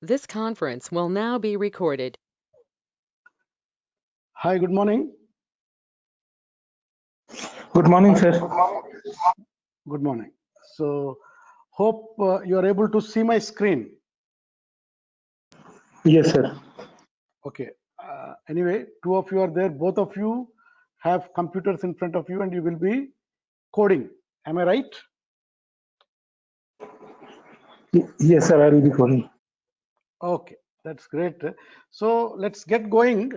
This conference will now be recorded. Hi, good morning. Good morning, sir. Good morning. So, hope you are able to see my screen. Yes, sir. Okay. Anyway, two of you are there. Both of you have computers in front of you and you will be coding. Am I right? Yes, sir. I will be calling. Okay, that's great. So, let's get going.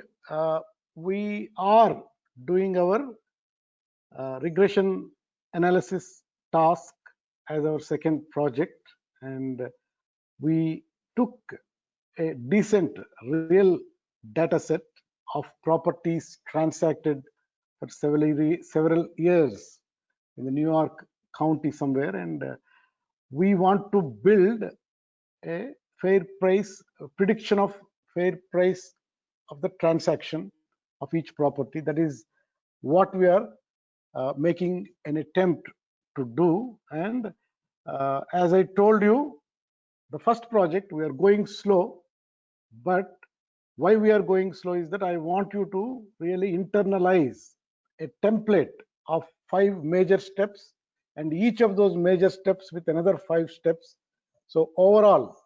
We are doing our regression analysis task as our second project, and we took a decent real data set of properties transacted for several years in the New York County somewhere, and we want to build a fair price a prediction of fair price of the transaction of each property. That is what we are making an attempt to do. And as I told you, the first project we are going slow, but why we are going slow is that I want you to really internalize a template of 5 major steps, and each of those major steps with another 5 steps. So overall,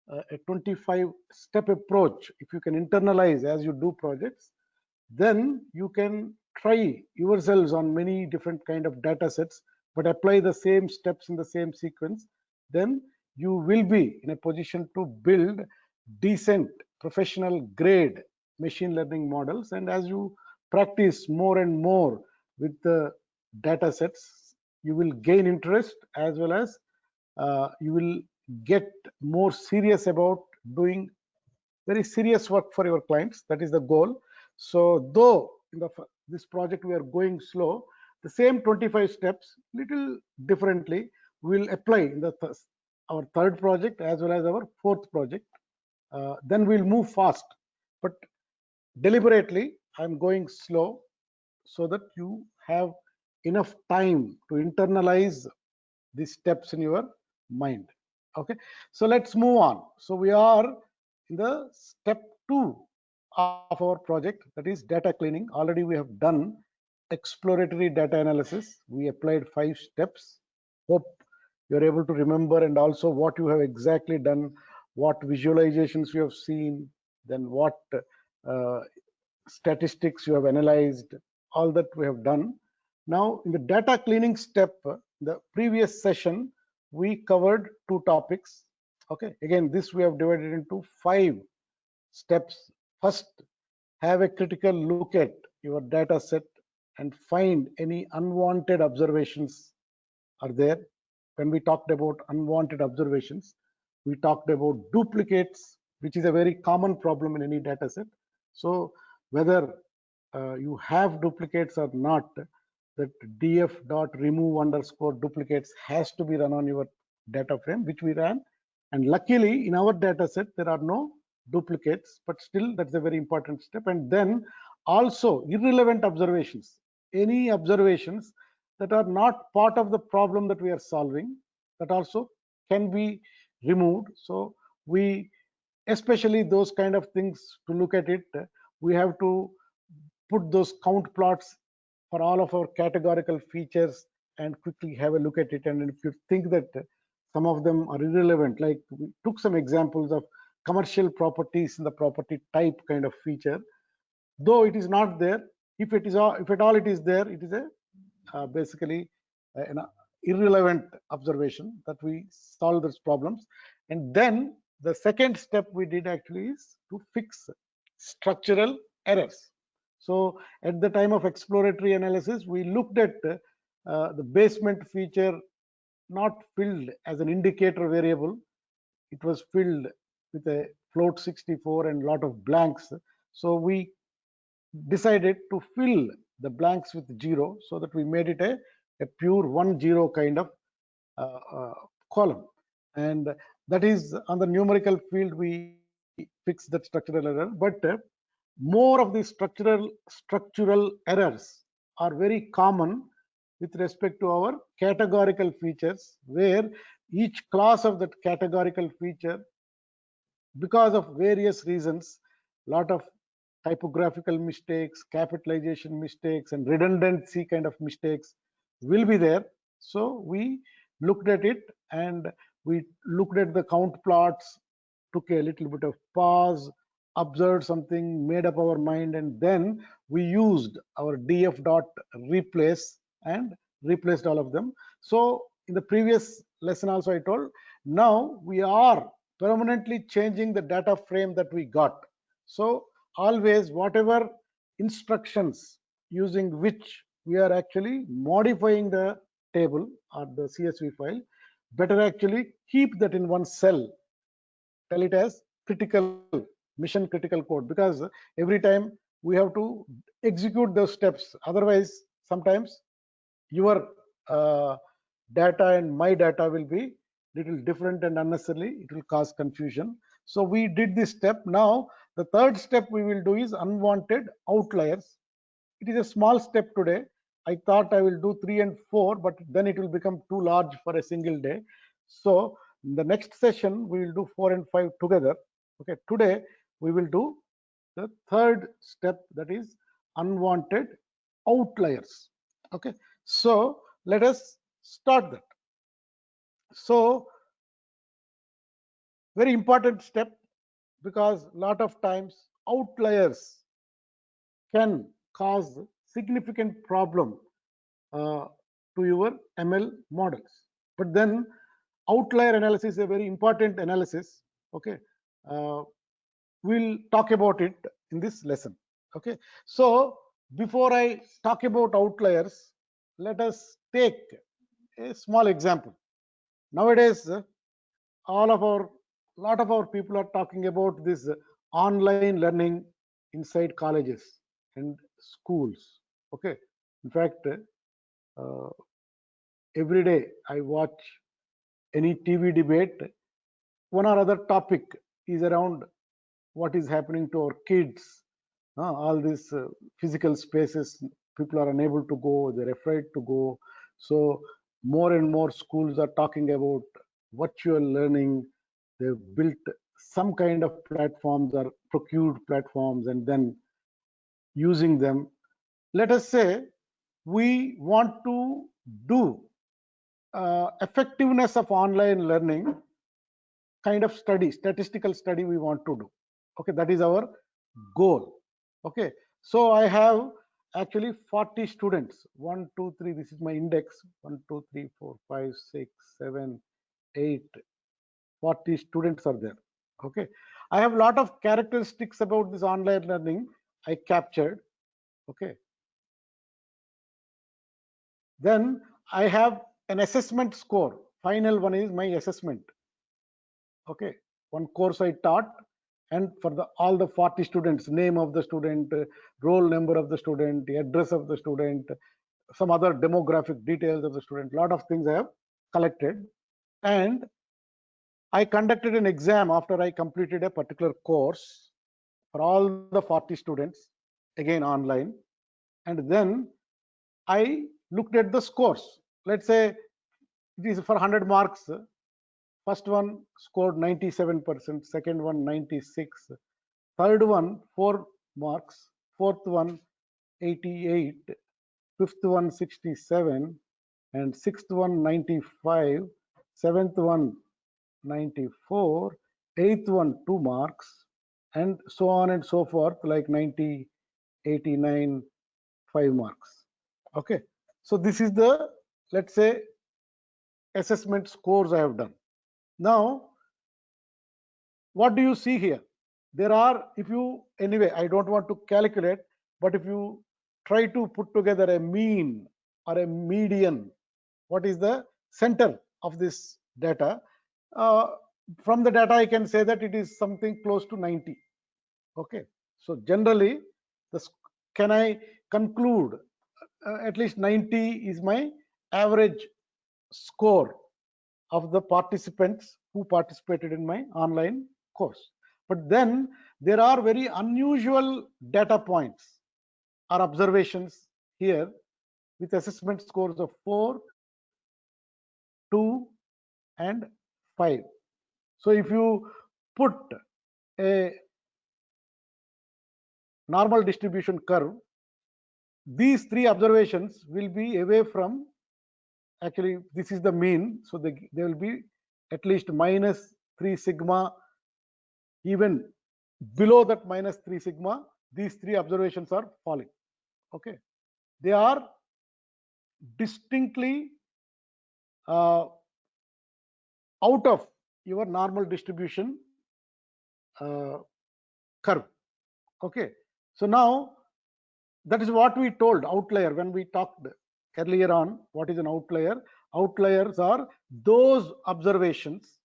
a 25-step approach, if you can internalize as you do projects, then you can try yourselves on many different kind of data sets, but apply the same steps in the same sequence. Then you will be in a position to build decent professional grade machine learning models. And as you practice more and more with the data sets, you will gain interest, as well as you will get more serious about doing very serious work for your clients. That is the goal. So though in this project we are going slow, the same 25 steps little differently will apply in the our third project as well as our fourth project. Then we'll move fast, but deliberately I'm going slow so that you have enough time to internalize these steps in your mind. Okay, so let's move on. So we are in the step 2 of our project, that is data cleaning. Already we have done exploratory data analysis. We applied 5 steps. Hope you're able to remember, and also what you have exactly done, what visualizations you have seen, then what uh, statistics you have analyzed, all that we have done. Now, in the data cleaning step, the previous session, we covered 2 topics. Okay, again, this we have divided into 5 steps. First, have a critical look at your data set and find any unwanted observations are there. When we talked about unwanted observations, we talked about duplicates, which is a very common problem in any data set. So whether you have duplicates or not, that df.remove underscore duplicates has to be run on your data frame, which we ran. And luckily in our data set, there are no duplicates, but still that's a very important step. And then also irrelevant observations, any observations that are not part of the problem that we are solving, that also can be removed. So we, especially those kind of things, to look at it, we have to put those count plots for all of our categorical features and quickly have a look at it. And if you think that some of them are irrelevant, like we took some examples of commercial properties in the property type kind of feature, though it is not there, if it is if at all it is there, it is a basically an irrelevant observation that we solve those problems. And then the second step we did actually is to fix structural errors. So at the time of exploratory analysis, we looked at the basement feature not filled as an indicator variable. It was filled with a float 64 and lot of blanks. So we decided to fill the blanks with 0, so that we made it a pure 1-0 kind of column. And that is on the numerical field we fix that structural error. But more of the structural errors are very common with respect to our categorical features, where each class of that categorical feature because of various reasons, lot of typographical mistakes, capitalization mistakes, and redundancy kind of mistakes will be there. So we looked at it, and we looked at the count plots, took a little bit of pause, observed something, made up our mind, and then we used our df dot replace and replaced all of them. So in the previous lesson also I told, now we are permanently changing the data frame that we got. So always whatever instructions using which we are actually modifying the table or the CSV file, better actually keep that in one cell, tell it as critical, mission critical code, because every time we have to execute those steps. Otherwise, sometimes your data and my data will be little different, and unnecessarily it will cause confusion. So we did this step. Now the third step we will do is unwanted outliers. It is a small step today. I thought I will do 3 and 4, but then it will become too large for a single day. So in the next session we will do 4 and 5 together. Okay, today we will do the third step, that is unwanted outliers. Okay, so let us start that. So very important step, because lot of times outliers can cause significant problem uh, to your ML models. But then outlier analysis is a very important analysis. Okay, uh, we'll talk about it in this lesson. Okay, so before I talk about outliers, let us take a small example. Nowadays, all of our lot of our people are talking about this online learning inside colleges and schools. Okay, in fact, uh, every day I watch any TV debate, one or other topic is around what is happening to our kids. All these physical spaces, people are unable to go, they're afraid to go. So more and more schools are talking about virtual learning. They've built some kind of platforms or procured platforms and then using them. Let us say we want to do effectiveness of online learning kind of study, statistical study we want to do. Okay, that is our goal. Okay, so I have actually 40 students. 1, 2, 3. This is my index. 1, 2, 3, 4, 5, 6, 7, 8. 40 students are there. Okay, I have a lot of characteristics about this online learning I captured. Okay, then I have an assessment score. Final one is my assessment. Okay, one course I taught, and for the all the 40 students, name of the student, roll number of the student, address of the student, some other demographic details of the student, lot of things I have collected. And I conducted an exam after I completed a particular course for all the 40 students, again online. And then I looked at the scores. Let's say it is for 100 marks. First one scored 97%, second one 96, third one 4 marks, fourth one 88, fifth one 67, and sixth one 95, seventh one 94, eighth one 2 marks, and so on and so forth, like 90, 89, 5 marks. Okay, so this is the, let's say, assessment scores I have done. Now what do you see here? There are, if you, anyway, I don't want to calculate, but if you try to put together a mean or a median, what is the center of this data? Uh, from the data, I can say that it is something close to 90. Okay, so generally, this, can I conclude at least 90 is my average score of the participants who participated in my online course. But then there are very unusual data points or observations here with assessment scores of 4, 2, and 5. So if you put a normal distribution curve, these three observations will be away from, actually this is the mean, so they will be at least minus 3 sigma. Even below that minus 3 sigma, these three observations are falling. Okay, they are distinctly out of your normal distribution curve. Okay, so now that is what we told outlier when we talked earlier on. What is an outlier? Outliers are those observations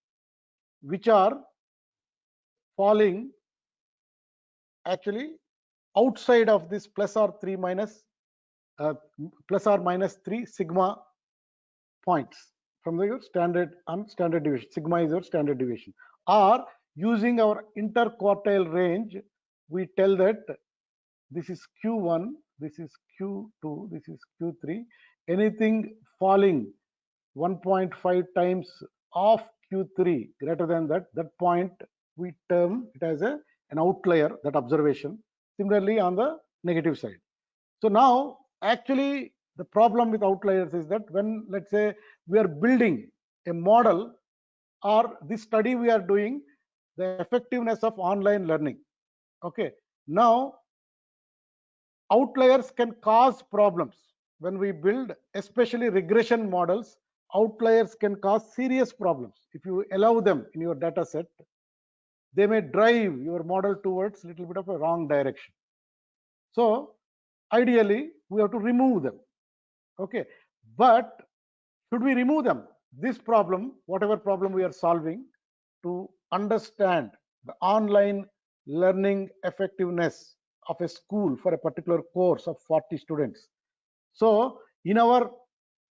which are falling actually outside of this plus or 3 minus plus or minus 3 sigma points from your standard and standard deviation. Sigma is your standard deviation. Or using our interquartile range, we tell that this is Q1, this is Q2, this is Q3. Anything falling 1.5 times of Q3 greater than that, that point we term it as an outlier, that observation. Similarly on the negative side. So now actually the problem with outliers is that when, let's say, we are building a model, or this study we are doing the effectiveness of online learning. Okay, now outliers can cause problems when we build, especially regression models. Outliers can cause serious problems. If you allow them in your data set, they may drive your model towards a little bit of a wrong direction. So ideally we have to remove them. Okay, but should we remove them? This problem, whatever problem we are solving, to understand the online learning effectiveness of a school for a particular course of 40 students. So in our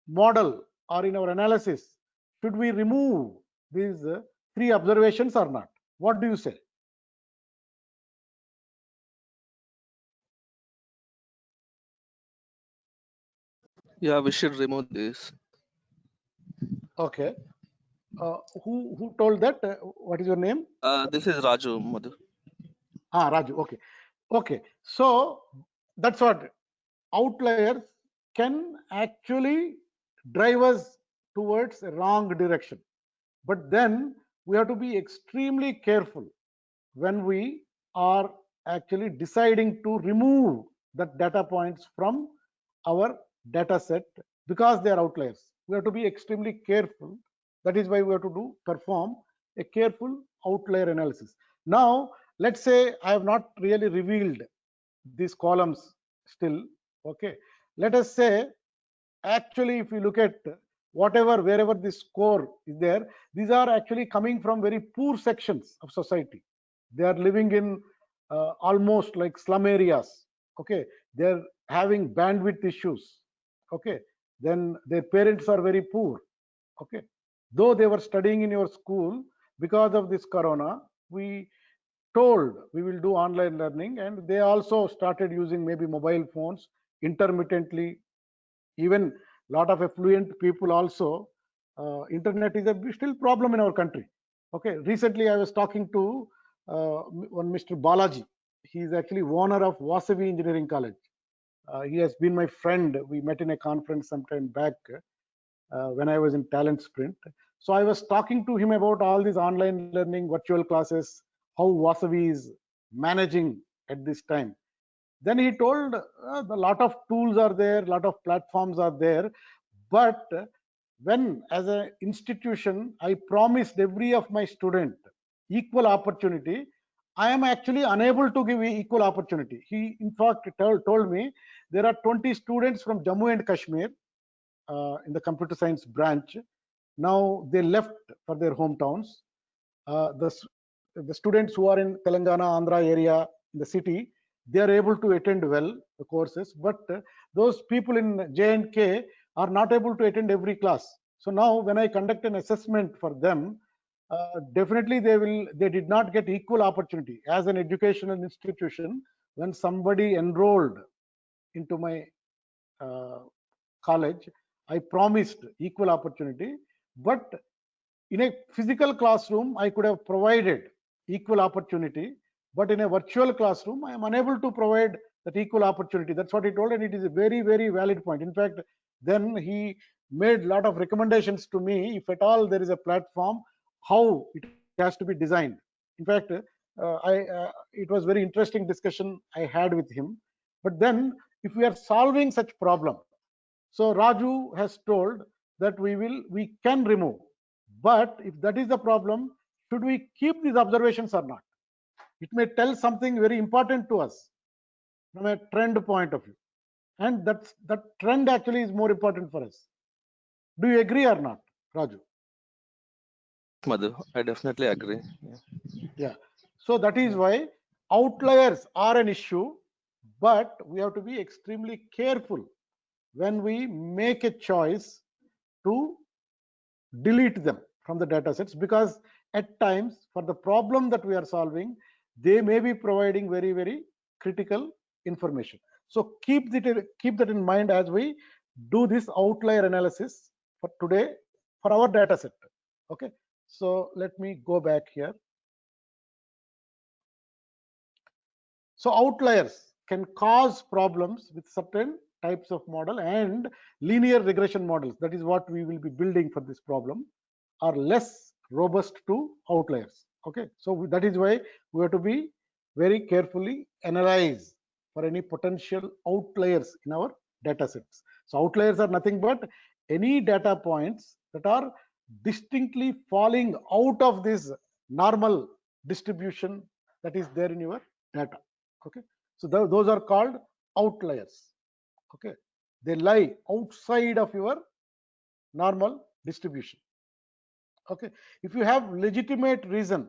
model or in our analysis, should we remove these three observations or not? What do you say? Yeah, we should remove this. Okay. Who told that? What is your name? This is Raju, Madhu. Raju. Okay. Okay. So that's what outliers can actually drive us towards a wrong direction. But then we have to be extremely careful when we are actually deciding to remove that data points from our data set because they are outliers. We have to be extremely careful. That is why we have to perform a careful outlier analysis. Now, let's say I have not really revealed these columns still. Okay, let us say actually if you look at whatever, wherever this score is there, these are actually coming from very poor sections of society. They are living in almost like slum areas. Okay, they're having bandwidth issues. Okay, then their parents are very poor. Okay, though they were studying in your school, because of this corona, we told we will do online learning, and they also started using maybe mobile phones intermittently. Even a lot of affluent people also, internet is a still problem in our country. Okay, recently I was talking to one Mr. Balaji. He is actually owner of Vasavi Engineering College. He has been my friend. We met in a conference sometime back when I was in Talent Sprint. So I was talking to him about all these online learning, virtual classes, how Vasavi is managing at this time. Then he told a lot of tools are there, a lot of platforms are there, but when as an institution I promised every of my student equal opportunity, I am actually unable to give equal opportunity. He in fact told me there are 20 students from Jammu and Kashmir in the computer science branch. Now they left for their hometowns. The students who are in Telangana, Andhra area, in the city, they are able to attend well the courses, but those people in J&K are not able to attend every class. So now when I conduct an assessment for them, definitely they did not get equal opportunity. As an educational institution, when somebody enrolled into my college, I promised equal opportunity, but in a physical classroom I could have provided equal opportunity, but in a virtual classroom, I am unable to provide that equal opportunity. That's what he told, and it is a very, very valid point. In fact, then he made a lot of recommendations to me. If at all there is a platform, how it has to be designed. In fact, it was very interesting discussion I had with him. But then, if we are solving such problem, so Raju has told that we can remove. But if that is the problem, should we keep these observations or not? It may tell something very important to us from a trend point of view, and that trend actually is more important for us. Do you agree or not, Raju? Madhu, I definitely agree. Yeah. So that is why outliers are an issue, but we have to be extremely careful when we make a choice to delete them from the data sets, because at times for the problem that we are solving, they may be providing very, very critical information. So keep that in mind as we do this outlier analysis for today for our data set. Okay, so let me go back here. So outliers can cause problems with certain types of model, and linear regression models, that is what we will be building for this problem, are less robust to outliers. Okay, so that is why we have to be very carefully analyze for any potential outliers in our data sets. So outliers are nothing but any data points that are distinctly falling out of this normal distribution that is there in your data. Okay, so those are called outliers. Okay, they lie outside of your normal distribution. Okay, if you have legitimate reason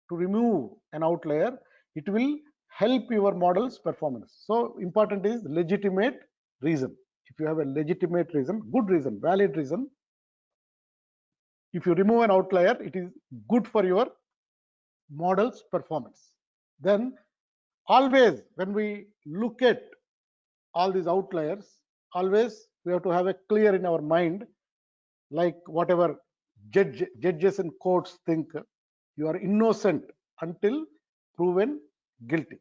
to remove an outlier, it will help your model's performance. So important is legitimate reason. If you have a legitimate reason, good reason, valid reason, if you remove an outlier, it is good for your model's performance. Then always when we look at all these outliers, always we have to have a clear in our mind, like whatever judges and courts think, you are innocent until proven guilty.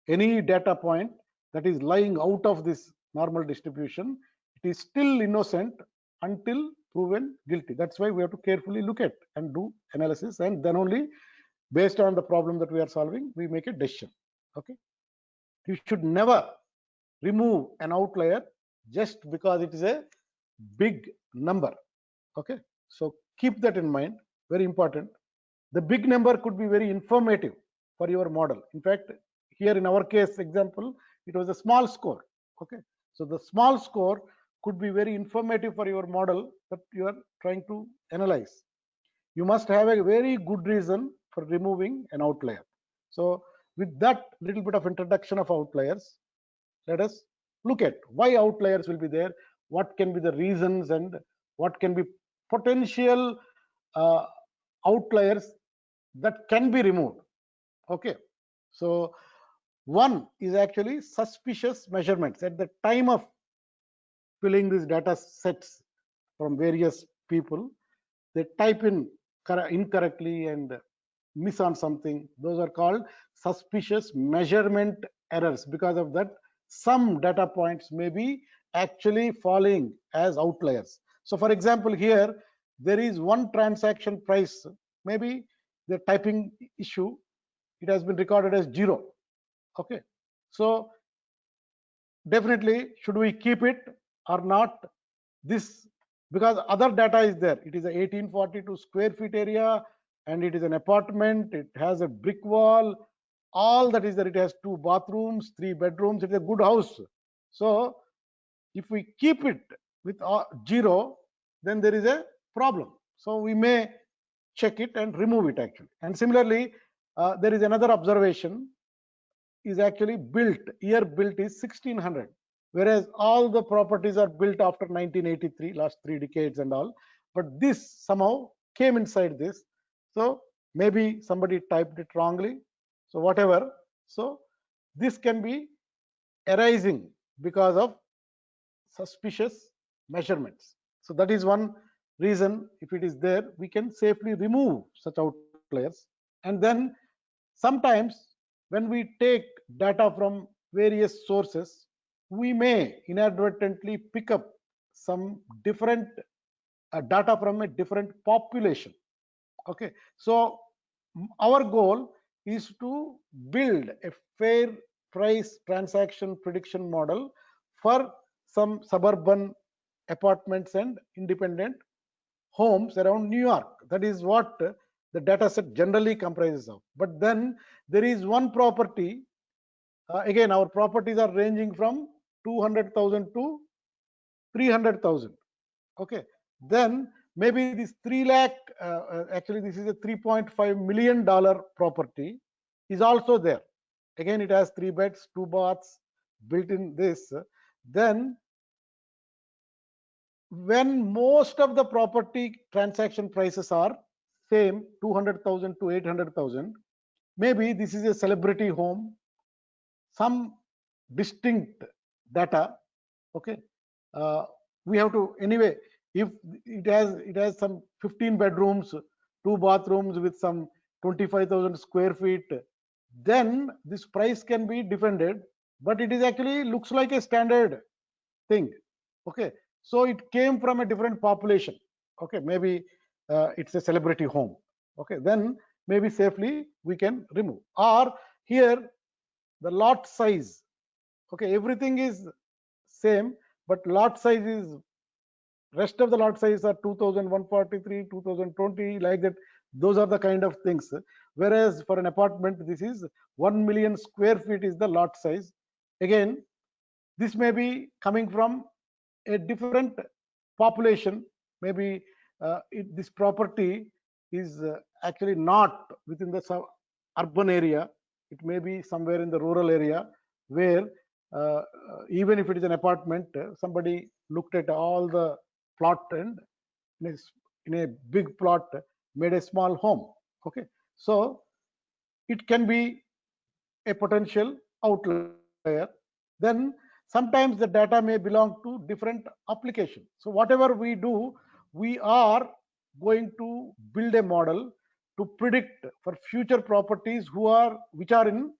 Any data point that is lying out of this normal distribution, it is still innocent until proven guilty. That's why we have to carefully look at and do analysis, and then only based on the problem that we are solving, we make a decision. Okay, you should never remove an outlier just because it is a big number. Okay, so keep that in mind, very important. The big number could be very informative for your model. In fact, here in our case example, it was a small score. Okay, so the small score could be very informative for your model that you are trying to analyze. You must have a very good reason for removing an outlier. So with that little bit of introduction of outliers, let us look at why outliers will be there, what can be the reasons, and what can be potential uh, outliers that can be removed. Okay, so one is actually suspicious measurements. At the time of filling these data sets from various people, they type in incorrectly and miss on something. Those are called suspicious measurement errors. Because of that, some data points may be actually falling as outliers. So for example, here there is one transaction price, maybe the typing issue, it has been recorded as 0. Okay, so definitely should we keep it or not? This, because other data is there, it is a 1842 square feet area, and it is an apartment, it has a brick wall, all that is there, it has 2 bathrooms, 3 bedrooms, it's a good house. So if we keep it with 0, then there is a problem. So we may check it and remove it actually. And similarly, there is another observation, is actually built, year built is 1600, whereas all the properties are built after 1983, last 3 decades and all, but this somehow came inside this. So maybe somebody typed it wrongly, so whatever. So this can be arising because of suspicious measurements. So that is one reason. If it is there, we can safely remove such outliers. And then sometimes when we take data from various sources, we may inadvertently pick up some different data from a different population. Okay, so our goal is to build a fair price transaction prediction model for some suburban apartments and independent homes around New York. That is what the data set generally comprises of. But then there is one property. Again, our properties are ranging from 200,000 to 300,000. Okay, then maybe this 3 lakh, actually this is a $3.5 million property, is also there. Again, it has 3 beds, 2 baths built in this. Then when most of the property transaction prices are same 200,000 to 800,000, maybe this is a celebrity home, some distinct data. Okay, we have to, anyway, if it has some 15 bedrooms, 2 bathrooms with some 25,000 square feet, then this price can be defended, but it is actually looks like a standard thing. Okay, so it came from a different population. Okay, maybe it's a celebrity home. Okay, then maybe safely we can remove. Or here the lot size, okay, everything is same, but lot size is, rest of the lot size are 2143, 2020, like that. Those are the kind of things. Whereas for an apartment, this is 1 million square feet is the lot size. Again, this may be coming from a different population. Maybe this property is actually not within the urban area. It may be somewhere in the rural area where even if it is an apartment, somebody looked at all the plot and in a big plot made a small home. Okay, so it can be a potential outlier. Then sometimes the data may belong to different applications. So whatever we do, we are going to build a model to predict for future properties which are in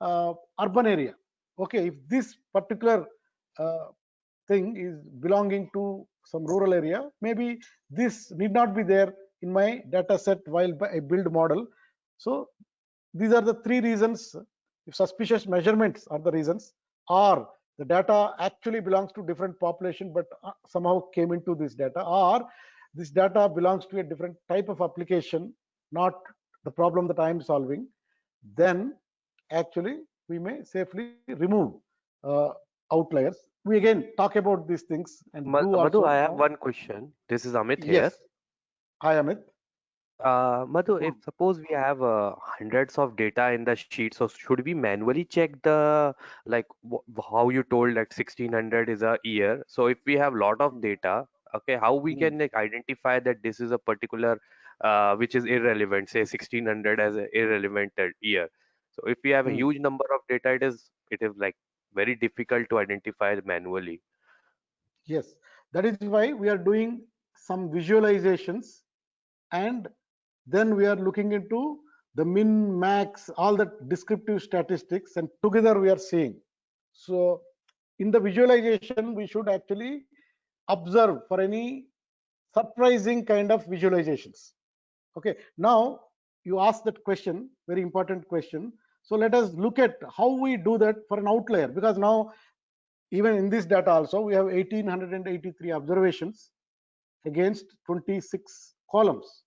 urban area. Okay, if this particular thing is belonging to some rural area, maybe this need not be there in my data set while I build model. So these are the 3 reasons. If suspicious measurements are the reasons, or the data actually belongs to different population but somehow came into this data, or this data belongs to a different type of application, not the problem that I am solving, then actually we may safely remove outliers. We again talk about these things and do Madhu, also I have now. one question. This is Amit here. Yes, hi Amit. Madhu, if suppose we have hundreds of data in the sheet, so should we manually check the like how you told that 1600 is a year? So if we have lot of data, okay, how we can like identify that this is a particular which is irrelevant, say 1600 as an irrelevant year. So if we have a huge number of data, it is like very difficult to identify manually. Yes, that is why we are doing some visualizations, and then we are looking into the min, max, all the descriptive statistics, and together we are seeing. So in the visualization, we should actually observe for any surprising kind of visualizations. Okay, now you asked that question, very important question. So let us look at how we do that for an outlier, because now even in this data also we have 1883 observations against 26 columns.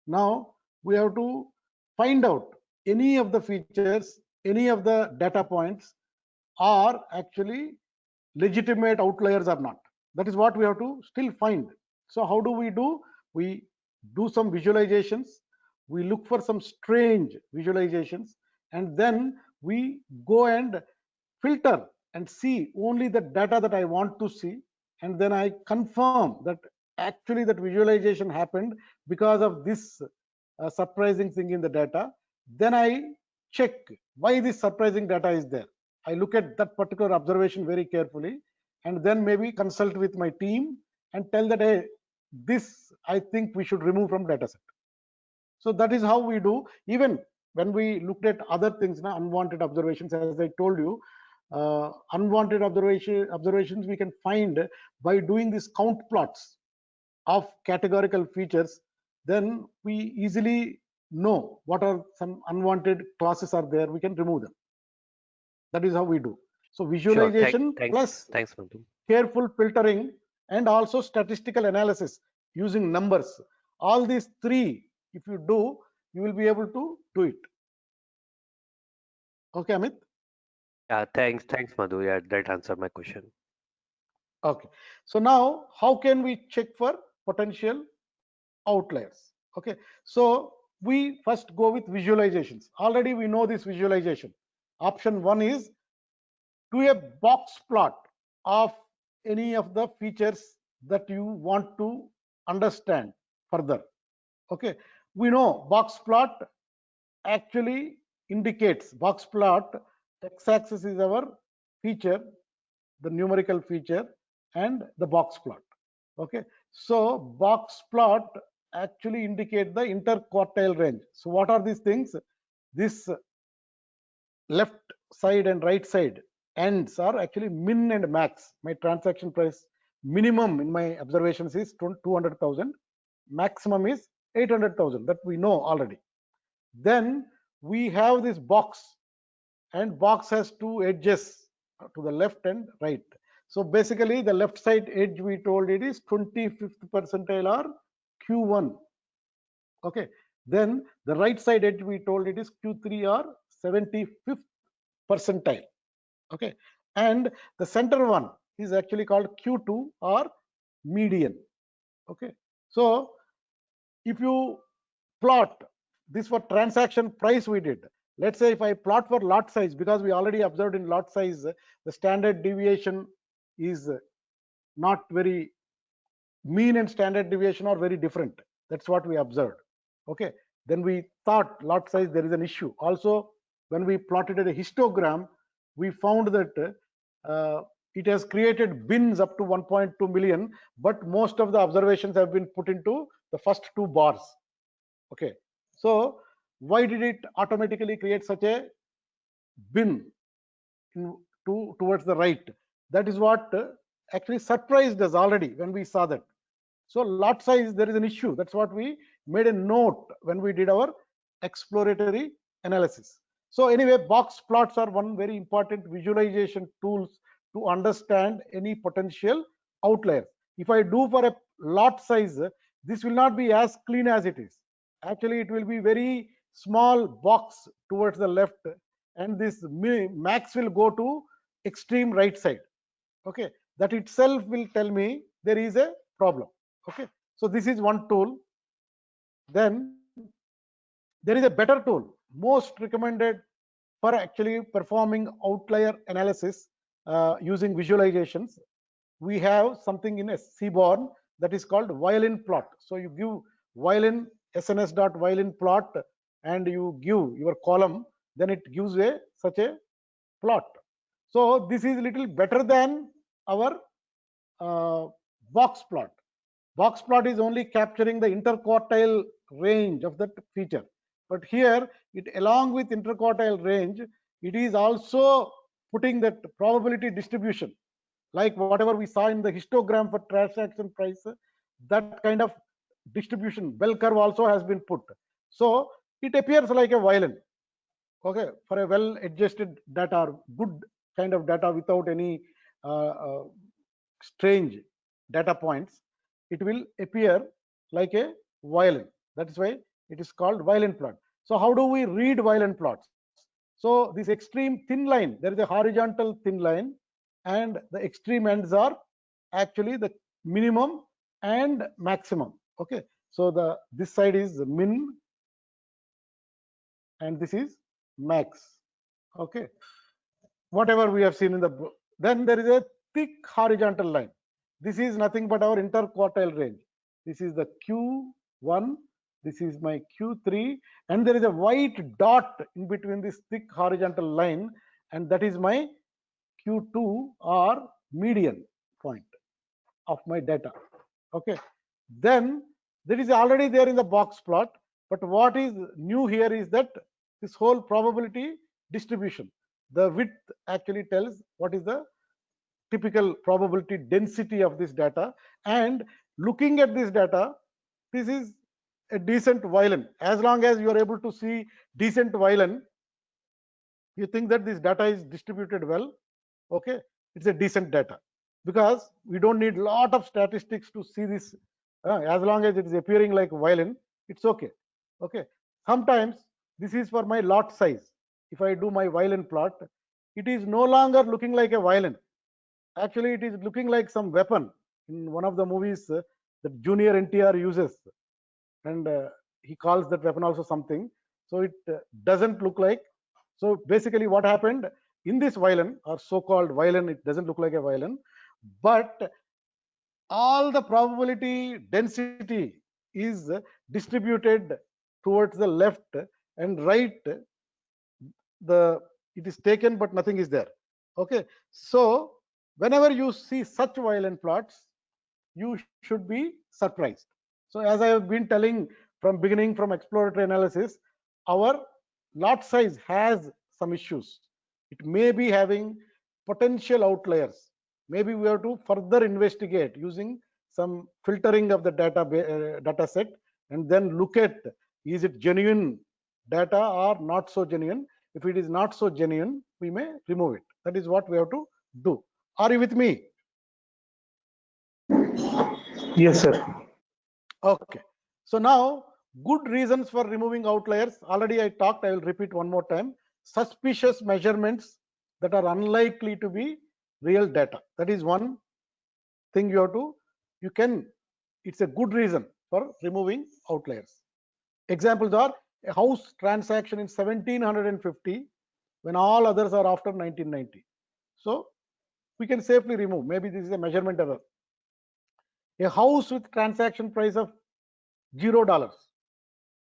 Now we have to find out any of the features, any of the data points are actually legitimate outliers or not. That is what we have to still find. So how do? We do some visualizations, we look for some strange visualizations, and then we go and filter and see only the data that I want to see, and then I confirm that actually that visualization happened because of this surprising thing in the data. Then I check why this surprising data is there. I look at that particular observation very carefully, and then maybe consult with my team and tell that, hey, this I think we should remove from data set. So that is how we do. Even when we looked at other things, unwanted observations, as I told you, unwanted observations we can find by doing these count plots of categorical features. Then we easily know what are some unwanted clauses are there. We can remove them. That is how we do. So Sure. visualization plus Thanks, Madhu. careful filtering and also statistical analysis using numbers. All these three, if you do, you will be able to do it. Okay, Amit? Yeah, thanks, Madhu. Yeah, that answered my question. Okay. So now, how can we check for potential outliers? Okay. So we first go with visualizations. Already we know this visualization. Option 1 is do a box plot of any of the features that you want to understand further. Okay, we know box plot actually indicates box plot. X-axis is our feature, the numerical feature, and the box plot. Okay, so box plot actually indicate the interquartile range. So what are these things? This left side and right side ends are actually min and max. My transaction price minimum in my observations is 200,000, maximum is 800,000, that we know already. Then we have this box, and box has two edges to the left and right. So basically the left side edge we told it is 25th percentile or Q1. Okay, then the right side edge we told it is Q3 or 75th percentile. Okay, and the center one is actually called Q2 or median. Okay, so if you plot this for transaction price we did, let's say if I plot for lot size, because we already observed in lot size the standard deviation is not very, mean and standard deviation are very different. That's what we observed. Okay, then we thought lot size there is an issue. Also, when we plotted a histogram, we found that it has created bins up to 1.2 million, but most of the observations have been put into the first two bars. Okay, so why did it automatically create such a bin towards the right? That is what actually surprised us already when we saw that. So lot size, there is an issue. That's what we made a note when we did our exploratory analysis. So anyway, box plots are one very important visualization tools to understand any potential outliers. If I do for a lot size, this will not be as clean as it is. Actually, it will be very small box towards the left, and this max will go to extreme right side. Okay, that itself will tell me there is a problem. Okay, so this is one tool. Then there is a better tool, most recommended for actually performing outlier analysis using visualizations. We have something in a Seaborn that is called violin plot. So you give violin sns.violin plot and you give your column, then it gives a such a plot. So this is a little better than our box plot. Box plot is only capturing the interquartile range of that feature, but here it, along with interquartile range, it is also putting that probability distribution, like whatever we saw in the histogram for transaction price, that kind of distribution bell curve also has been put. So it appears like a violin. Okay, for a well adjusted data or good kind of data without any strange data points, it will appear like a violin. That is why it is called violin plot. So how do we read violin plots? So this extreme thin line, there is a horizontal thin line, and the extreme ends are actually the minimum and maximum. Okay, so the this side is min and this is max. Okay, whatever we have seen in the book. Then there is a thick horizontal line. This is nothing but our interquartile range. This is the Q1, this is my Q3, and there is a white dot in between this thick horizontal line, and that is my Q2 or median point of my data. Okay, then there is already there in the box plot, But what is new here is that this whole probability distribution, the width actually tells what is the typical probability density of this data. And looking at this data, this is a decent violin. As long as you are able to see decent violin, you think that this data is distributed well. Okay, it's a decent data, because we don't need a lot of statistics to see this. As long as it is appearing like violin, it's okay. Okay, sometimes this is for my lot size. If I do my violin plot, it is no longer looking like a violin. Actually, it is looking like some weapon in one of the movies that Junior NTR uses, and he calls that weapon also something. So it doesn't look like. So basically, what happened in this violin, or so-called violin, it doesn't look like a violin, but all the probability density is distributed towards the left and right. It is taken, but nothing is there. Okay, so whenever you see such violin plots, you should be surprised. So as I have been telling from beginning, from exploratory analysis, our lot size has some issues. It may be having potential outliers. Maybe we have to further investigate using some filtering of the data set, and then look at, is it genuine data or not so genuine. If it is not so genuine, we may remove it. That is what we have to do. Are you with me? Yes, sir. Okay, so now good reasons for removing outliers. Already I talked, I will repeat one more time. Suspicious measurements that are unlikely to be real data. That is one thing you have to, it's a good reason for removing outliers. Examples are a house transaction in 1750 when all others are after 1990. So we can safely remove. Maybe this is a measurement error. A house with transaction price of $0.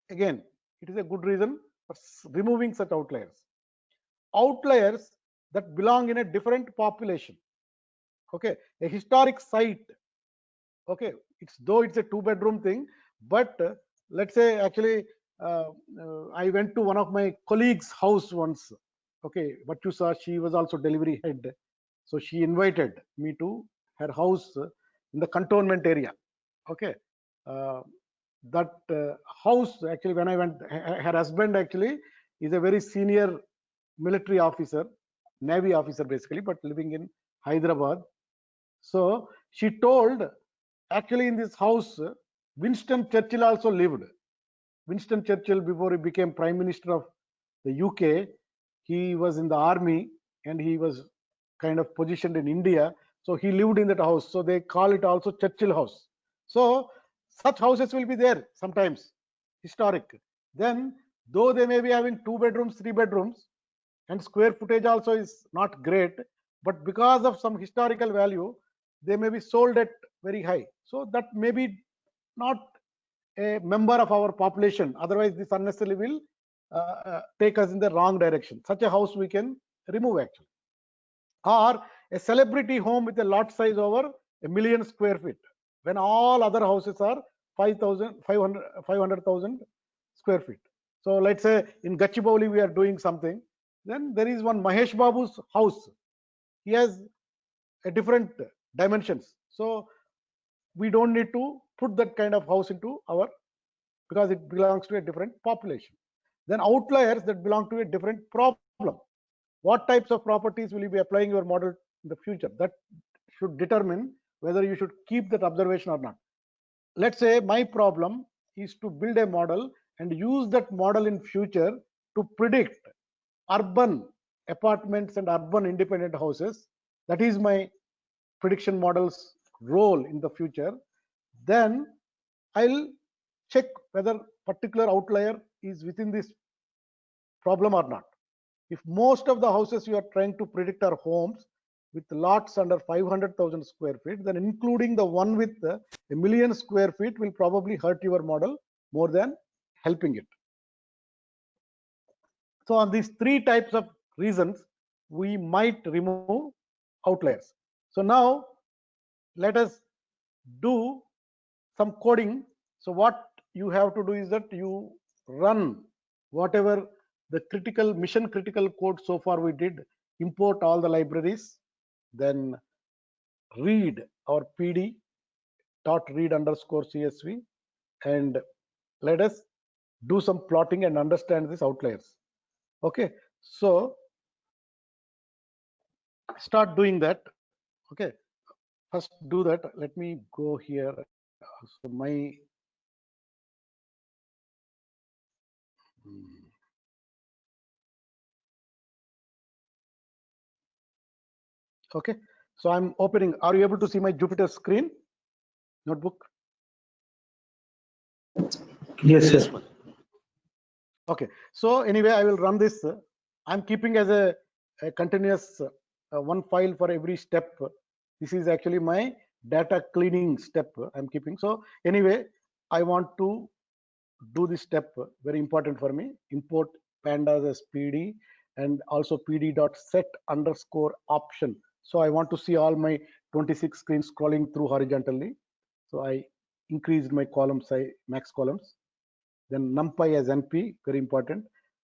Again, it is a good reason for removing such outliers. Outliers that belong in a different population. Okay, a historic site. Okay, though it's a 2-bedroom thing, but let's say actually I went to one of my colleagues' house once. Okay, what you saw, she was also delivery head, so she invited me to her house in the cantonment area. Okay, that house, actually, when I went, her husband actually is a very senior military officer, navy officer basically, but living in Hyderabad. So she told, actually in this house Winston Churchill also lived. Winston Churchill, before he became prime minister of the UK, he was in the army and he was kind of positioned in India, so he lived in that house, so they call it also Churchill house. So such houses will be there sometimes, historic. Then though they may be having 2 bedrooms, 3 bedrooms, and square footage also is not great, but because of some historical value, they may be sold at very high. So that may be not a member of our population. Otherwise, this unnecessarily will take us in the wrong direction. Such a house we can remove actually. Or a celebrity home with a lot size over 1 million square feet, when all other houses are 500,000 square feet. So let's say in Gachibowli we are doing something. Then there is one Mahesh Babu's house. He has a different dimensions. So we don't need to put that kind of house into our, because it belongs to a different population. Then outliers that belong to a different problem. What types of properties will you be applying your model in the future? That should determine whether you should keep that observation or not. Let's say my problem is to build a model and use that model in future to predict urban apartments and urban independent houses. That is my prediction model's role in the future. Then I'll check whether particular outlier is within this problem or not. If most of the houses you are trying to predict are homes with lots under 500,000 square feet, then including the one with 1 million square feet will probably hurt your model more than helping it. So on these 3 types of reasons, we might remove outliers. So now let us do some coding. So what you have to do is that you run whatever the mission critical code so far we did, import all the libraries, then read our pd dot read underscore csv, and let us do some plotting and understand these outliers. Okay, so start doing that. Okay, first do that. Let me go here. So my okay, so I'm opening. Are you able to see my Jupyter screen notebook? Yes, Yes, sir. Madhu. Okay, so anyway, I will run this. I'm keeping as a continuous one file for every step. This is actually my data cleaning step I'm keeping. So anyway, I want to do this step, very important for me. Import pandas as pd and also pd dot set underscore option. So I want to see all my 26 screens scrolling through horizontally. So I increased my column size, max columns. Then numpy as np, very important.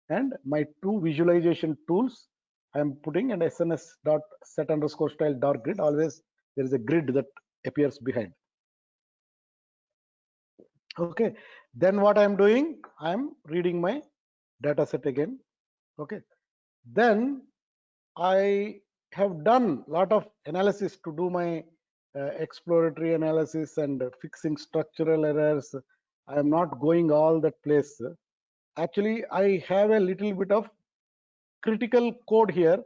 And my two visualization tools I am putting, and sns dot set underscore style dark grid. Always there is a grid that appears behind. Okay, then what I'm doing, I'm reading my data set again. Okay, then I have done a lot of analysis to do my exploratory analysis and fixing structural errors. I am not going all that place. Actually, I have a little bit of critical code here.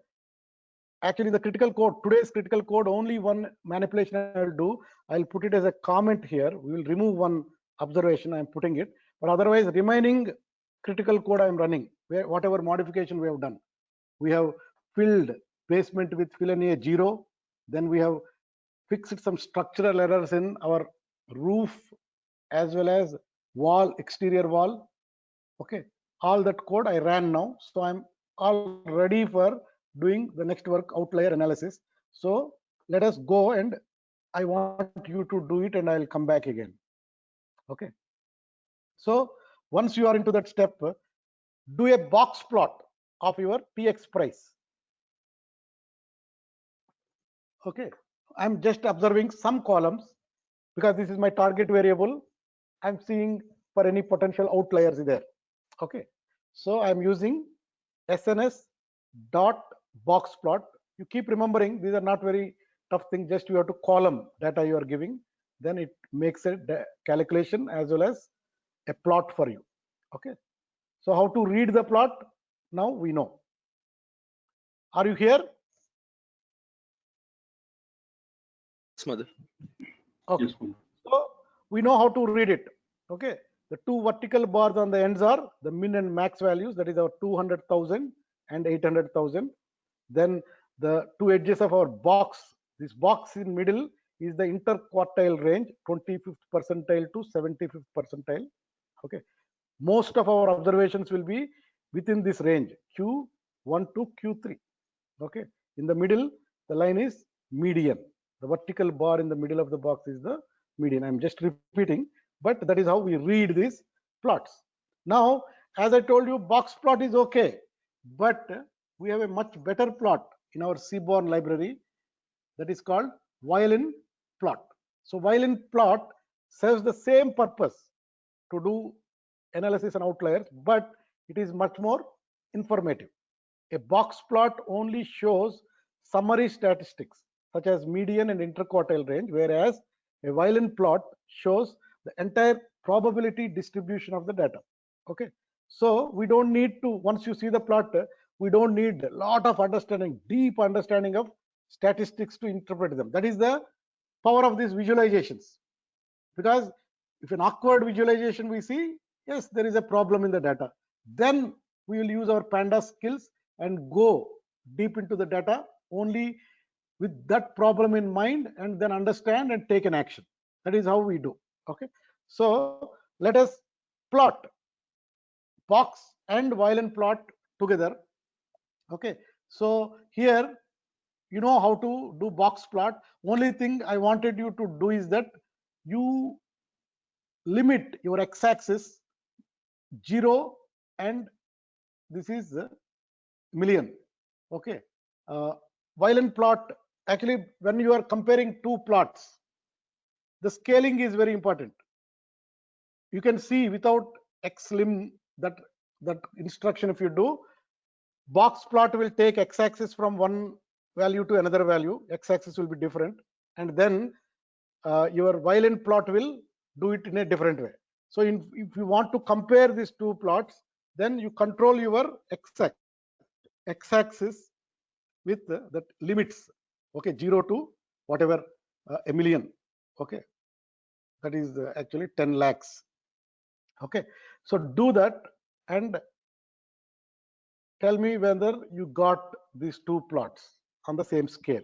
Actually, the critical code, today's critical code, only one manipulation I'll do. I'll put it as a comment here. We will remove one observation, I'm putting it. But otherwise, remaining critical code I'm running, where whatever modification we have done. We have filled basement with fill area 0. Then we have fixed some structural errors in our roof as well as wall, exterior wall. Okay, all that code I ran now. So I'm all ready for doing the next work, outlier analysis. So let us go, and I want you to do it and I'll come back again. Okay, so once you are into that step, do a box plot of your px price. Okay, I'm just observing some columns because this is my target variable. I'm seeing for any potential outliers there. Okay, so I'm using sns dot box plot. You keep remembering, these are not very tough things, just you have to column data you are giving, then it makes a calculation as well as a plot for you. Okay, so how to read the plot, now we know. Are you here? Yes, Madhu. Okay, so we know how to read it. Okay, the two vertical bars on the ends are the min and max values, that is our 200,000 and 800,000. Then the two edges of our box, this box in middle is the interquartile range, 25th percentile to 75th percentile. Okay, most of our observations will be within this range, q1 to q3. Okay, in the middle the line is median. The vertical bar in the middle of the box is the median. I'm just repeating, but that is how we read these plots. Now, as I told you, box plot is okay, but we have a much better plot in our Seaborn library that is called violin plot. So violin plot serves the same purpose to do analysis and outliers, but it is much more informative. A box plot only shows summary statistics such as median and interquartile range, whereas a violin plot shows the entire probability distribution of the data. Okay, so we don't need to, once you see the plot, we don't need a lot of understanding, deep understanding of statistics to interpret them. That is the power of these visualizations. Because if an awkward visualization we see, yes, there is a problem in the data, then we will use our pandas skills and go deep into the data only with that problem in mind, and then understand and take an action. That is how we do. Okay, so let us plot box and violin plot together. Okay, so here you know how to do box plot. Only thing I wanted you to do is that you limit your x-axis 0 and this is million. Okay. Violin plot, actually when you are comparing two plots, the scaling is very important. You can see without xlim that instruction, if you do, box plot will take x-axis from one value to another value, x-axis will be different, and then your violin plot will do it in a different way. So if you want to compare these two plots, then you control your x-axis with that limits, okay, 0 to whatever, a million, okay, that is actually 10 lakhs. Okay, so do that and tell me whether you got these two plots on the same scale.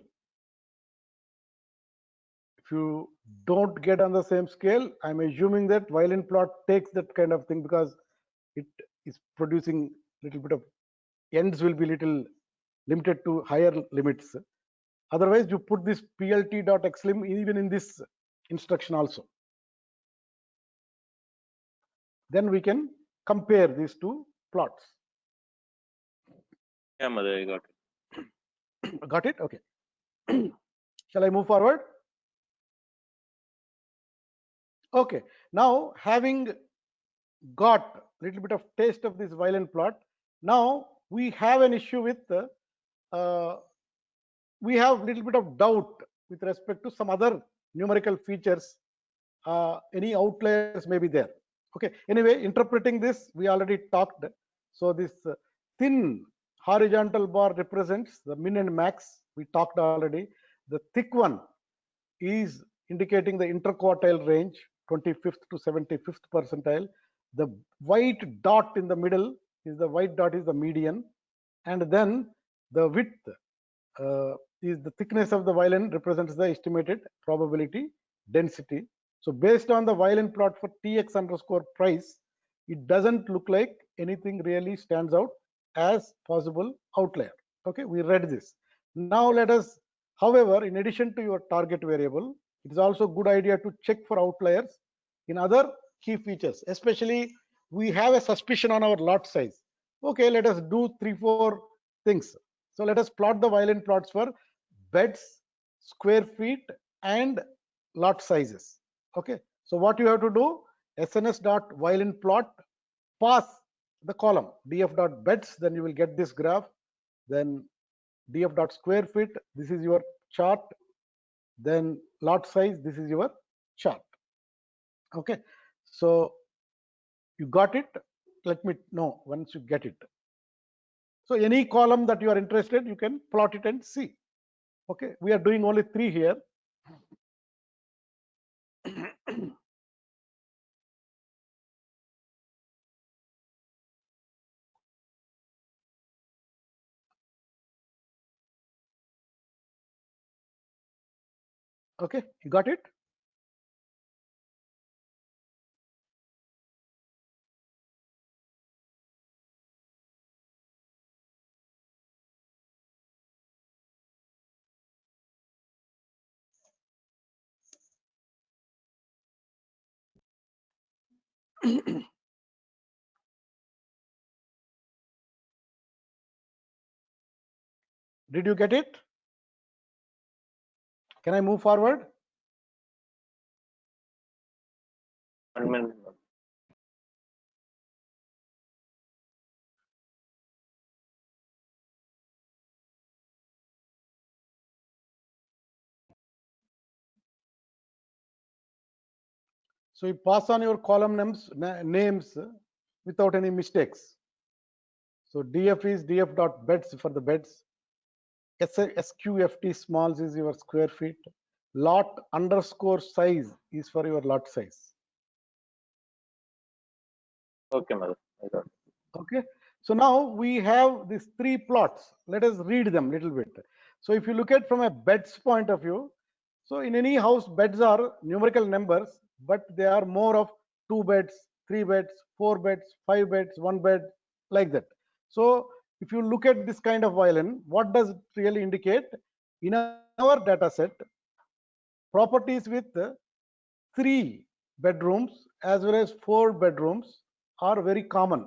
If you don't get on the same scale, I'm assuming that violin plot takes that kind of thing because it is producing little bit of ends will be little limited to higher limits. Otherwise, you put this plt.xlim even in this instruction also. Then we can compare these two plots. Yeah, Mother, I got it. Got it? Okay. Shall I move forward? Okay. Now, having got a little bit of taste of this violin plot, now we have an issue with we have a little bit of doubt with respect to some other numerical features. Any outliers may be there. Okay. Anyway, interpreting this, we already talked. So this thin horizontal bar represents the min and max. We talked already. The thick one is indicating the interquartile range, 25th to 75th percentile. The white dot in the middle is the median, and then the width is the thickness of the violin represents the estimated probability density. So based on the violin plot for tx underscore price, it doesn't look like anything really stands out as possible outlier. Okay, we read this. Now let us, however, in addition to your target variable, it is also a good idea to check for outliers in other key features. Especially we have a suspicion on our lot size. Okay, let us do 3-4 things. So let us plot the violin plots for beds, square feet, and lot sizes. Okay, so what you have to do, sns.violin plot, pass the column df.beds, then you will get this graph. Then df.square feet, this is your chart. Then lot size, this is your chart. Okay, so you got it. Let me know once you get it. So any column that you are interested, you can plot it and see. Okay, we are doing only 3 here. Okay, you got it? Did you get it? Can I move forward? One minute. So you pass on your column names without any mistakes. So df is df.beds for the beds. SQFT smalls is your square feet. Lot underscore size is for your lot size. Okay, Mother, I got it. Okay, so now we have these 3 plots. Let us read them a little bit. So if you look at from a beds point of view, so in any house, beds are numerical numbers, but they are more of 2 beds, 3 beds, 4 beds, 5 beds, 1 bed, like that. So if you look at this kind of violin, what does it really indicate? In our data set, properties with 3 bedrooms as well as 4 bedrooms are very common.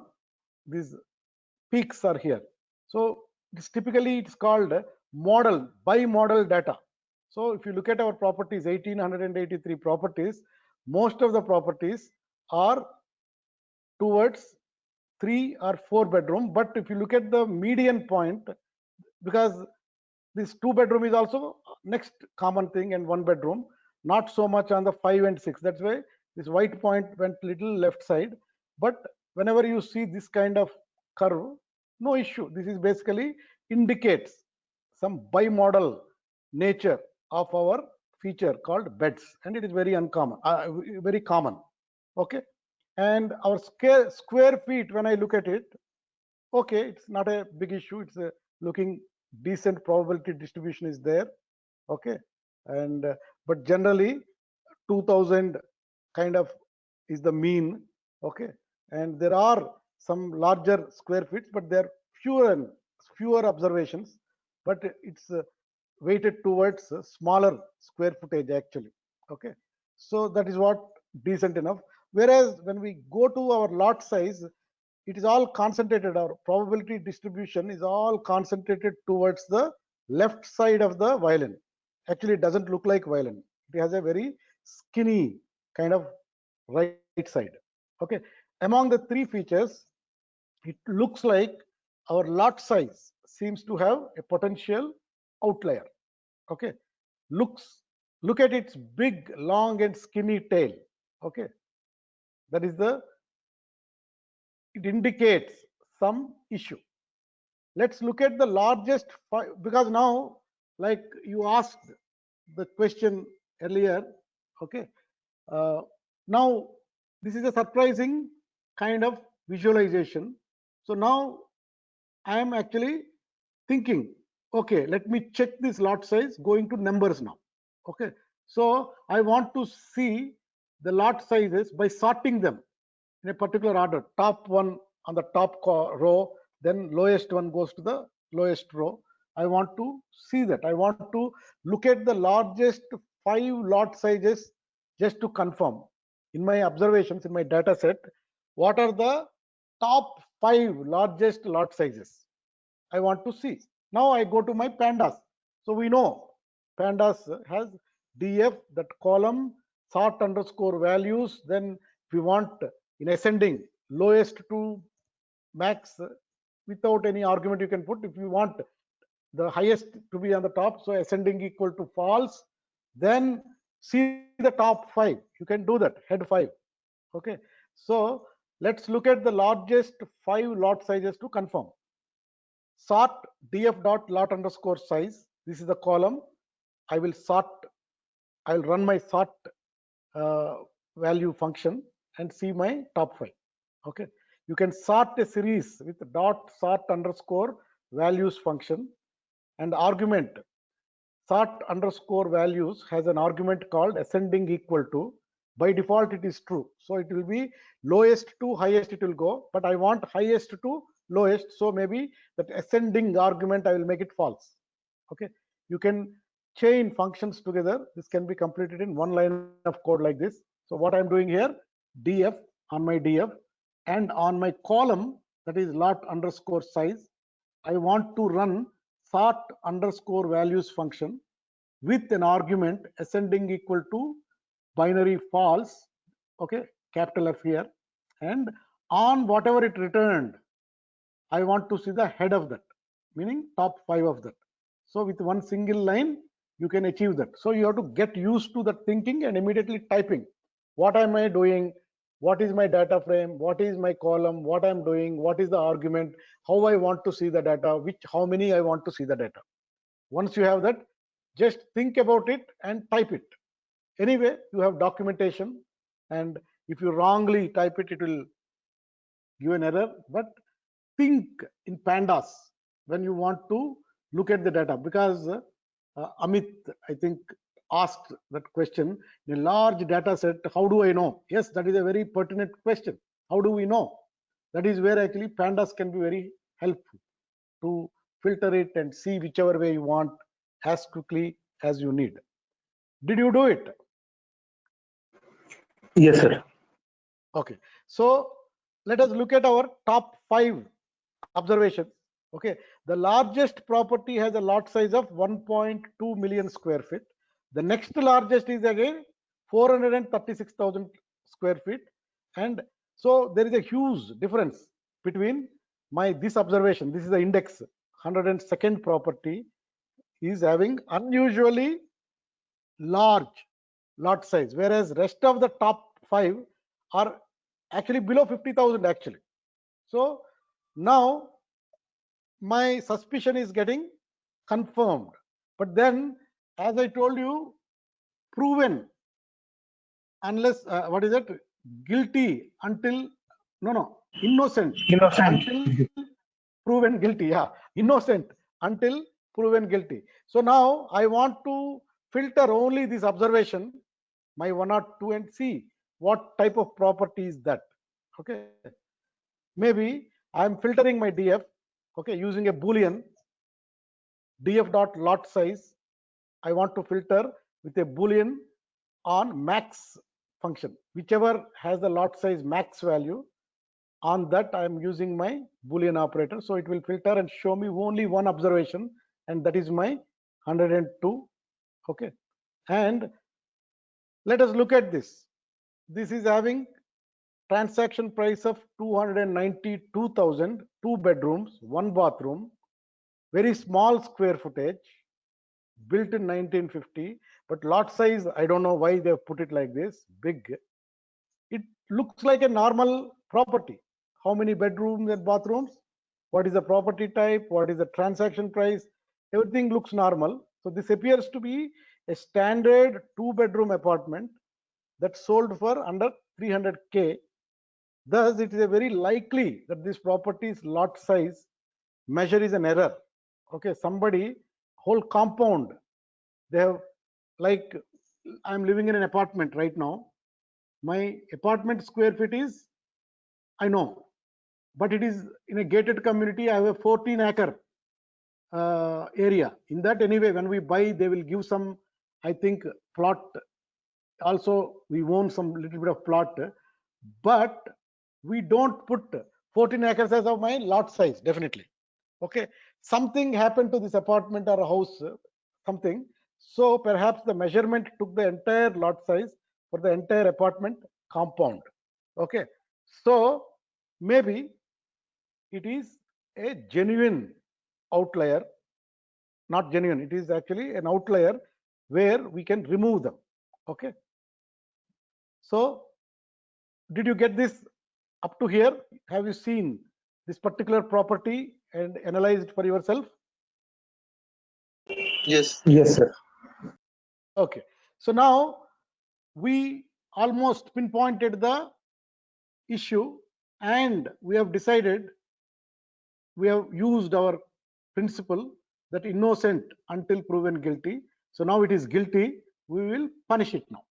These peaks are here. So it's called model, bimodal data. So if you look at our properties, 1883 properties, most of the properties are towards 3 or 4 bedroom. But if you look at the median point, because this 2 bedroom is also next common thing, and 1 bedroom, not so much on the 5 and 6. That's why this white point went little left side. But whenever you see this kind of curve, no issue. This is basically indicates some bimodal nature of our feature called beds, and it is very uncommon, very common. Okay, and our square feet, when I look at it, okay, it's not a big issue. It's a looking decent, probability distribution is there. Okay, and but generally 2000 kind of is the mean. Okay, and there are some larger square feet, but there are fewer observations, but it's weighted towards smaller square footage actually. Okay, so that is what decent enough. Whereas when we go to our lot size, it is all concentrated. Our probability distribution is all concentrated towards the left side of the violin. Actually, it doesn't look like violin. It has a very skinny kind of right side. Okay, among the 3 features, it looks like our lot size seems to have a potential outlier. Okay, look at its big, long and skinny tail. Okay, that is it indicates some issue. Let's look at the largest, because now, like you asked the question earlier. Okay, now this is a surprising kind of visualization. So now I am actually thinking, okay, let me check this lot size going to numbers now. Okay, so I want to see the lot sizes by sorting them in a particular order. Top one on the top row, then lowest one goes to the lowest row. I want to see that. I want to look at the largest 5 lot sizes just to confirm. In my observations, in my data set, what are the top 5 largest lot sizes I want to see. Now I go to my pandas. So we know pandas has df, that column, sort underscore values. Then we want in ascending lowest to max, without any argument you can put. If you want the highest to be on the top, so ascending equal to false, then see the top 5. You can do that, head 5. Okay, so let's look at the largest 5 lot sizes to confirm. Sort df dot lot underscore size. This is the column. I will run my sort value function and see my top 5. Okay, you can sort a series with dot sort underscore values function, and argument sort underscore values has an argument called ascending equal to. By default it is true, so it will be lowest to highest it will go, but I want highest to lowest, so maybe that ascending argument I will make it false. Okay, you can chain functions together. This can be completed in one line of code like this. So what I'm doing here, df on my df, and on my column, that is lot underscore size, I want to run sort underscore values function with an argument ascending equal to binary false. Okay, capital F here, and on whatever it returned, I want to see the head of that, meaning top 5 of that. So with one single line you can achieve that. So you have to get used to that thinking and immediately typing. What am I doing? What is my data frame? What is my column? What I'm doing? What is the argument? How I want to see the data? How many I want to see the data? Once you have that, just think about it and type it. Anyway, you have documentation, and if you wrongly type it, it will give an error. But think in pandas when you want to look at the data, because Amit, I think, asked that question. In a large data set, how do I know? Yes, that is a very pertinent question. How do we know? That is where actually pandas can be very helpful to filter it and see whichever way you want as quickly as you need. Did you do it? Yes, sir. Okay, so let us look at our top 5 observations. Okay, the largest property has a lot size of 1.2 million square feet. The next largest is again 436,000 square feet, and so there is a huge difference between this observation. This is the index 102nd property is having unusually large lot size, whereas rest of the top 5 are actually below 50,000 actually. So now my suspicion is getting confirmed. But then, as I told you, proven unless what is it? Guilty until innocent Innocent. until proven guilty. Yeah, innocent until proven guilty. So now I want to filter only this observation, my 1 or 2, and see what type of property is that. Okay, maybe I am filtering my DF. Okay, using a Boolean DF dot lot size. I want to filter with a Boolean on max function, whichever has the lot size max value. On that I am using my Boolean operator, so it will filter and show me only one observation, and that is my 102. Okay, and let us look at this. This is having transaction price of 292,000, 2 bedrooms, 1 bathroom, very small square footage, built in 1950, but lot size, I don't know why they have put it like this, big. It looks like a normal property. How many bedrooms and bathrooms? What is the property type? What is the transaction price? Everything looks normal. So this appears to be a standard 2-bedroom apartment that sold for under 300K. Thus, it is a very likely that this property's lot size measure is an error. Okay, somebody, whole compound, they have, like, I'm living in an apartment right now. My apartment square feet is, I know, but it is in a gated community. I have a 14-acre area. In that, anyway, when we buy, they will give some, I think, plot. Also, we own some little bit of plot, but we don't put 14 acres as of my lot size, definitely. Okay, something happened to this apartment or a house, something. So perhaps the measurement took the entire lot size for the entire apartment compound. Okay, so maybe it is a genuine outlier, not genuine, it is actually an outlier where we can remove them. Okay, so did you get this up to here? Have you seen this particular property and analyzed for yourself? Yes. Yes, sir. Okay, so now we almost pinpointed the issue, and we have decided, we have used our principle that innocent until proven guilty. So now it is guilty, we will punish it now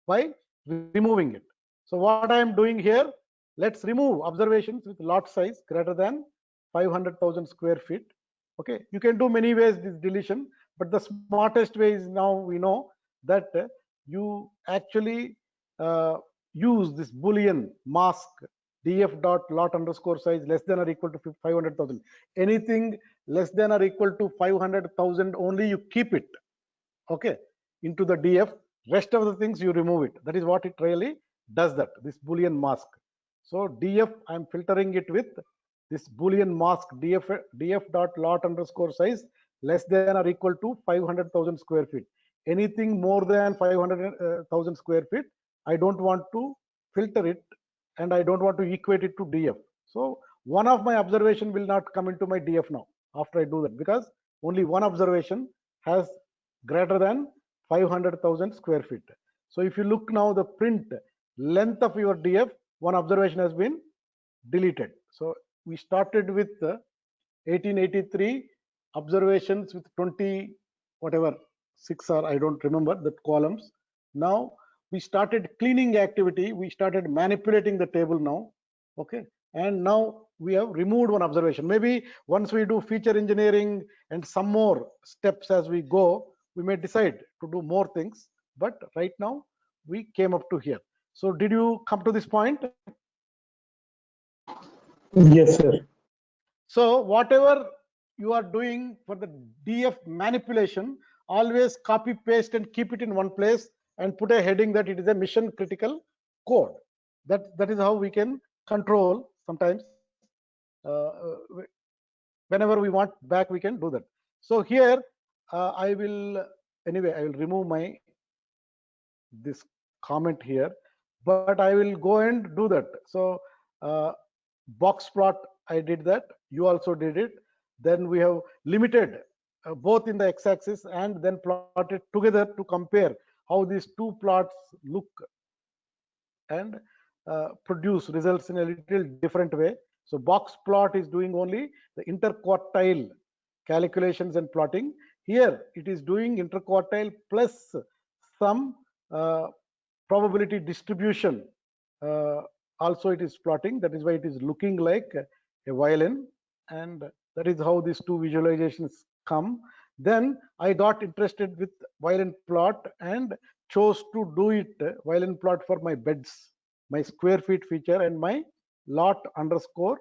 by removing it. So what I am doing here, let's remove observations with lot size greater than 500,000 square feet. Okay, you can do many ways this deletion, but the smartest way is, now we know that you actually use this Boolean mask df dot lot underscore size less than or equal to 500,000. Anything less than or equal to 500,000 only you keep it, okay, into the df. Rest of the things you remove it. That is what it really does, that this Boolean mask. So df, I'm filtering it with this Boolean mask df dot lot underscore size less than or equal to 500,000 square feet. Anything more than 500,000 square feet, I don't want to filter it, and I don't want to equate it to df. So one of my observation will not come into my df now after I do that, because only one observation has greater than 500,000 square feet. So if you look now, the print length of your df, one observation has been deleted. So we started with 1883 observations with 20 whatever 6, or I don't remember the columns. Now we started cleaning activity, we started manipulating the table now. Okay, and now we have removed one observation. Maybe once we do feature engineering and some more steps as we go, we may decide to do more things, but right now we came up to here. So did you come to this point? Yes, sir. So whatever you are doing for the DF manipulation, always copy paste and keep it in one place and put a heading that it is a mission critical code. That is how we can control sometimes. Whenever we want back, we can do that. So here I will anyway I will remove my this comment here, but I will go and do that. So box plot, I did that, you also did it. Then we have limited both in the x-axis and then plotted together to compare how these two plots look and produce results in a little different way. So box plot is doing only the interquartile calculations and plotting. Here it is doing interquartile plus some probability distribution. Also it is plotting. That is why it is looking like a violin, and that is how these two visualizations come. Then I got interested with violin plot and chose to do it violin plot for my beds, my square feet feature, and my lot underscore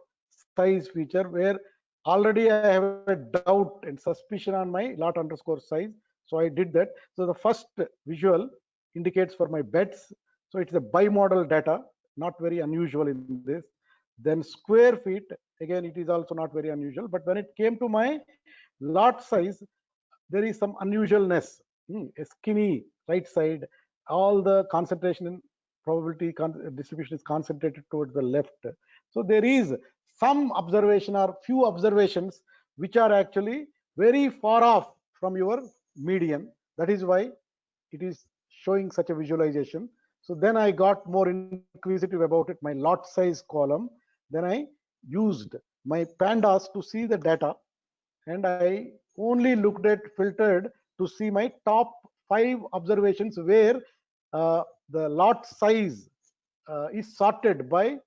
size feature, where already I have a doubt and suspicion on my lot underscore size. So I did that. So the first visual indicates for my beds. So it's a bimodal data, not very unusual in this. Then square feet, again, it is also not very unusual. But when it came to my lot size, there is some unusualness. A skinny right side, all the concentration in probability distribution is concentrated towards the left. So there is some observation or few observations which are actually very far off from your median. That is why it is showing such a visualization. So then I got more inquisitive about it, my lot size column. Then I used my pandas to see the data, and I only looked at filtered to see my top 5 observations where the lot size is sorted by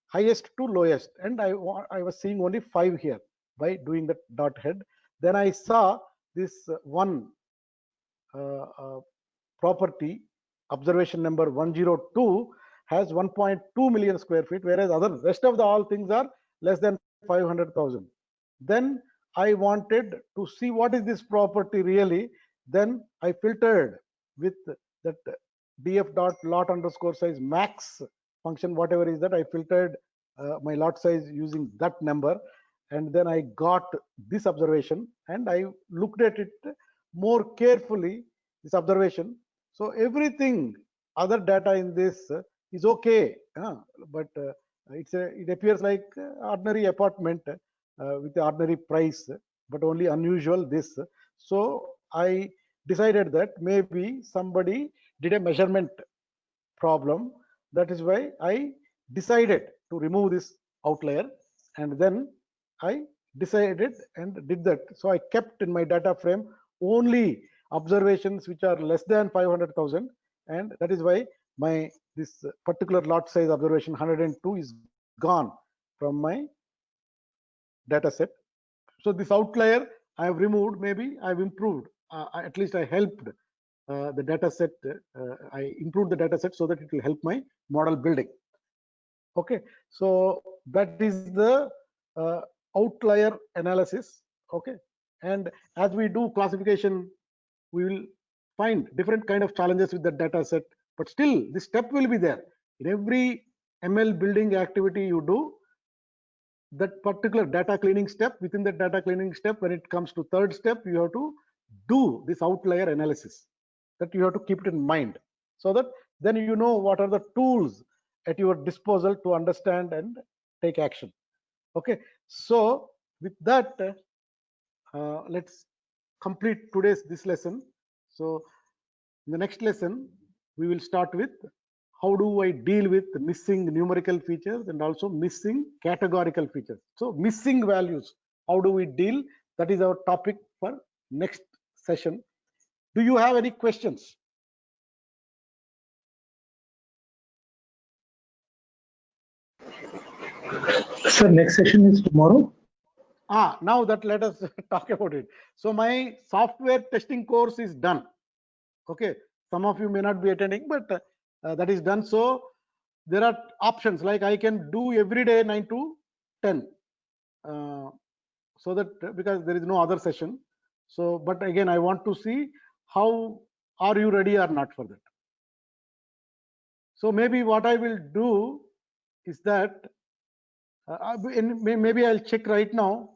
highest to lowest, and I was seeing only 5 here by doing the dot head. Then I saw this one property, observation number 102 has 1.2 million square feet, whereas other rest of the all things are less than 500,000. Then I wanted to see what is this property really. Then I filtered with that df dot lot underscore size max function, whatever is that. I filtered my lot size using that number, and then I got this observation, and I looked at it more carefully, this observation. So everything other data in this is okay, but it appears like ordinary apartment with the ordinary price, but only unusual this. So I decided that maybe somebody did a measurement problem. That is why I decided to remove this outlier, and then I decided and did that. So I kept in my data frame only observations which are less than 500,000, and that is why my this particular lot size observation 102 is gone from my data set. So this outlier I have removed, maybe I've improved, at least I helped the data set, I improved the data set so that it will help my model building. Okay, so that is the outlier analysis. Okay, and as we do classification, we will find different kind of challenges with the data set, but still this step will be there. In every ML building activity you do, that particular data cleaning step, within the data cleaning step, when it comes to third step, you have to do this outlier analysis. That you have to keep it in mind, so that then you know what are the tools at your disposal to understand and take action. Okay, so with that, let's complete today's this lesson. So in the next lesson, we will start with how do I deal with missing numerical features and also missing categorical features. So missing values, how do we deal? That is our topic for next session. Do you have any questions? Sir, next session is tomorrow. Now that let us talk about it. So my software testing course is done. Okay, some of you may not be attending, but that is done. So there are options like I can do every day 9 to 10, so that because there is no other session. So, but again, I want to see how are you ready or not for that. So maybe what I will do is that maybe I'll check right now.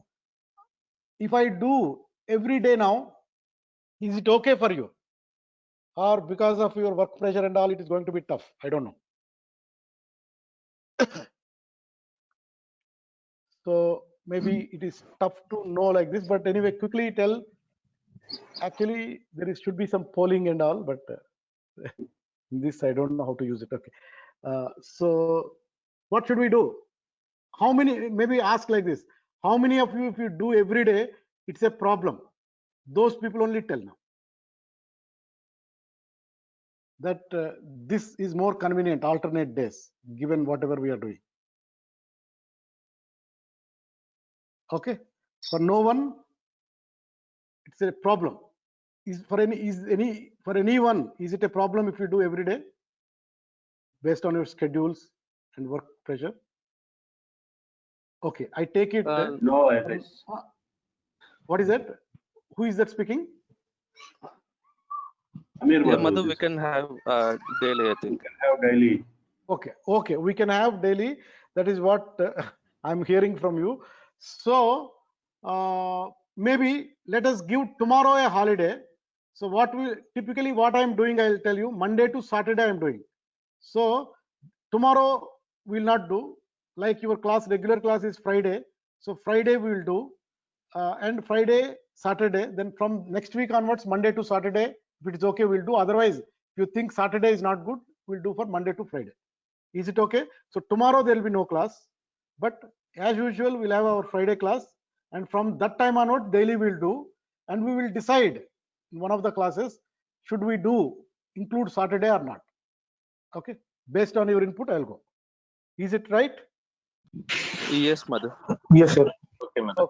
If I do every day now, is it okay for you? Or because of your work pressure and all, it is going to be tough? I don't know. So maybe it is tough to know like this, but anyway, quickly tell. Actually, should be some polling and all, but this I don't know how to use it. Okay. So what should we do? How many, maybe ask like this, how many of you, if you do every day, it's a problem? Those people only tell now that this is more convenient, alternate days, given whatever we are doing. Okay. For no one, it's a problem. For anyone, is it a problem if you do every day based on your schedules and work pressure? Okay, I take it. No, I guess. What is that? Who is that speaking? Amir, Yeah, Madhu, we can have daily, I think. can have daily. Okay, we can have daily. That is what I'm hearing from you. So maybe let us give tomorrow a holiday. So what I'm doing, I'll tell you, Monday to Saturday I'm doing. So tomorrow we'll not do, like your class, regular class is Friday. So Friday we will do, and Friday, Saturday. Then from next week onwards, Monday to Saturday, if it is okay, we'll do. Otherwise, if you think Saturday is not good, we'll do for Monday to Friday. Is it okay? So tomorrow there will be no class, but as usual, we'll have our Friday class, and from that time onward, daily we'll do, and we will decide in one of the classes, should we include Saturday or not? Okay, based on your input, I'll go. Is it right? Yes, Madhu. Yes, sir. Okay, Madhu.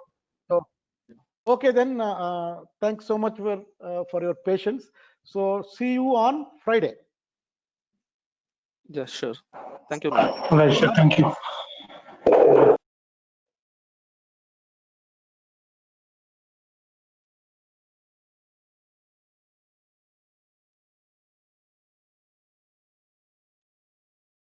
Okay, then thanks so much for your patience. So see you on Friday. Yeah, sure. Thank you, Madhu. Right, sir. Thank you.